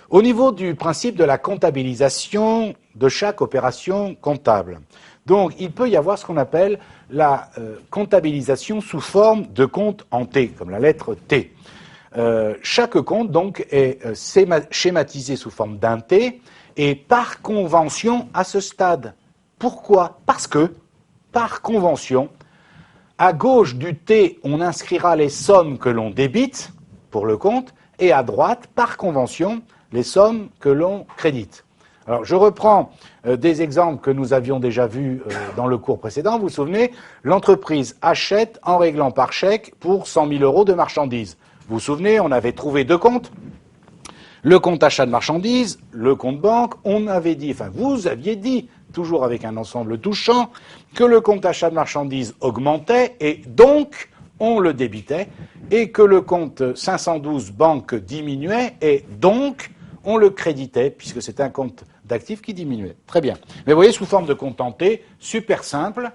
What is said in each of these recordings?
Au niveau du principe de la comptabilisation de chaque opération comptable, donc il peut y avoir ce qu'on appelle la comptabilisation sous forme de compte en T, comme la lettre T. Chaque compte donc est schématisé sous forme d'un T et par convention à ce stade. Pourquoi? Parce que, par convention, à gauche du T, on inscrira les sommes que l'on débite pour le compte et à droite, par convention, les sommes que l'on crédite. Alors, je reprends des exemples que nous avions déjà vus dans le cours précédent. Vous vous souvenez, l'entreprise achète en réglant par chèque pour 100 000 € de marchandises. Vous vous souvenez, on avait trouvé deux comptes. Le compte achat de marchandises, le compte banque. On avait dit, enfin, vous aviez dit, toujours avec un ensemble touchant, que le compte achat de marchandises augmentait et donc on le débitait, et que le compte 512 banque diminuait et donc on le créditait, puisque c'était un compte d'actifs qui diminuait. Très bien. Mais vous voyez, sous forme de compte en T, super simple.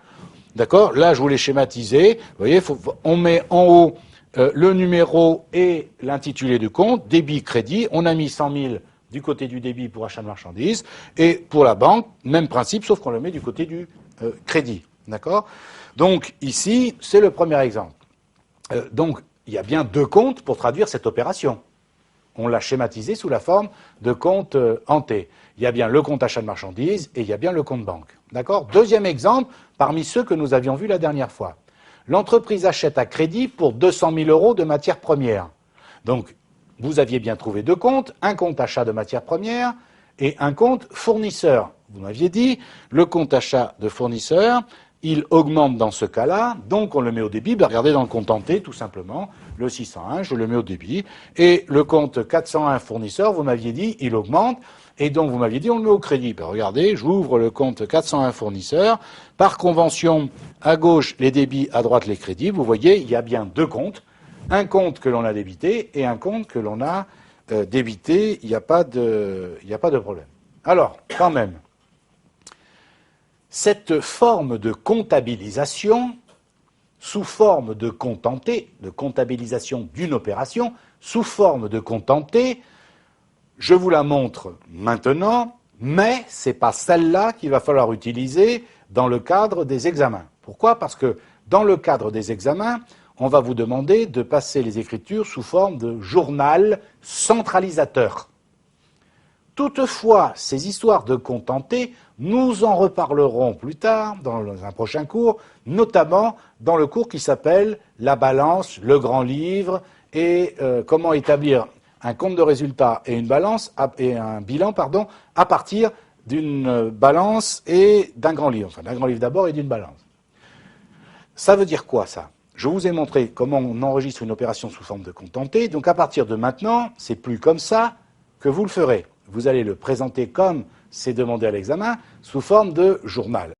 D'accord? Là, je vous l'ai schématisé. Vous voyez, on met en haut le numéro et l'intitulé du compte, débit, crédit. On a mis 100 000 du côté du débit pour achat de marchandises. Et pour la banque, même principe, sauf qu'on le met du côté du crédit. D'accord? Donc, ici, c'est le premier exemple. Donc, il y a bien deux comptes pour traduire cette opération. On l'a schématisé sous la forme de compte en T. Il y a bien le compte achat de marchandises et il y a bien le compte banque. D'accord? Deuxième exemple, parmi ceux que nous avions vus la dernière fois. L'entreprise achète à crédit pour 200 000 € de matières premières. Donc, vous aviez bien trouvé deux comptes, un compte achat de matières premières et un compte fournisseur. Vous m'aviez dit, le compte achat de fournisseur, il augmente dans ce cas-là, donc on le met au débit. Ben regardez dans le compte en T, tout simplement, le 601, je le mets au débit. Et le compte 401 fournisseur, vous m'aviez dit, il augmente. Et donc vous m'aviez dit, on le met au crédit. Ben regardez, j'ouvre le compte 401 fournisseur. Par convention, à gauche les débits, à droite les crédits. Vous voyez, il y a bien deux comptes. Un compte que l'on a débité et un compte que l'on a débité. Il n'y a pas de problème. Alors, quand même, cette forme de comptabilisation, sous forme de compte en T, de comptabilisation d'une opération, sous forme de compte en T, je vous la montre maintenant, mais ce n'est pas celle-là qu'il va falloir utiliser dans le cadre des examens. Pourquoi? Parce que dans le cadre des examens, on va vous demander de passer les écritures sous forme de journal centralisateur. Toutefois, ces histoires de compte en T, nous en reparlerons plus tard dans un prochain cours, notamment dans le cours qui s'appelle La balance, le grand livre et comment établir un compte de résultat et une balance et un bilan à partir d'une balance et d'un grand livre. Enfin, d'un grand livre d'abord et d'une balance. Ça veut dire quoi, ça? Je vous ai montré comment on enregistre une opération sous forme de compte en T. Donc à partir de maintenant, c'est plus comme ça que vous le ferez. Vous allez le présenter comme c'est demandé à l'examen, sous forme de journal.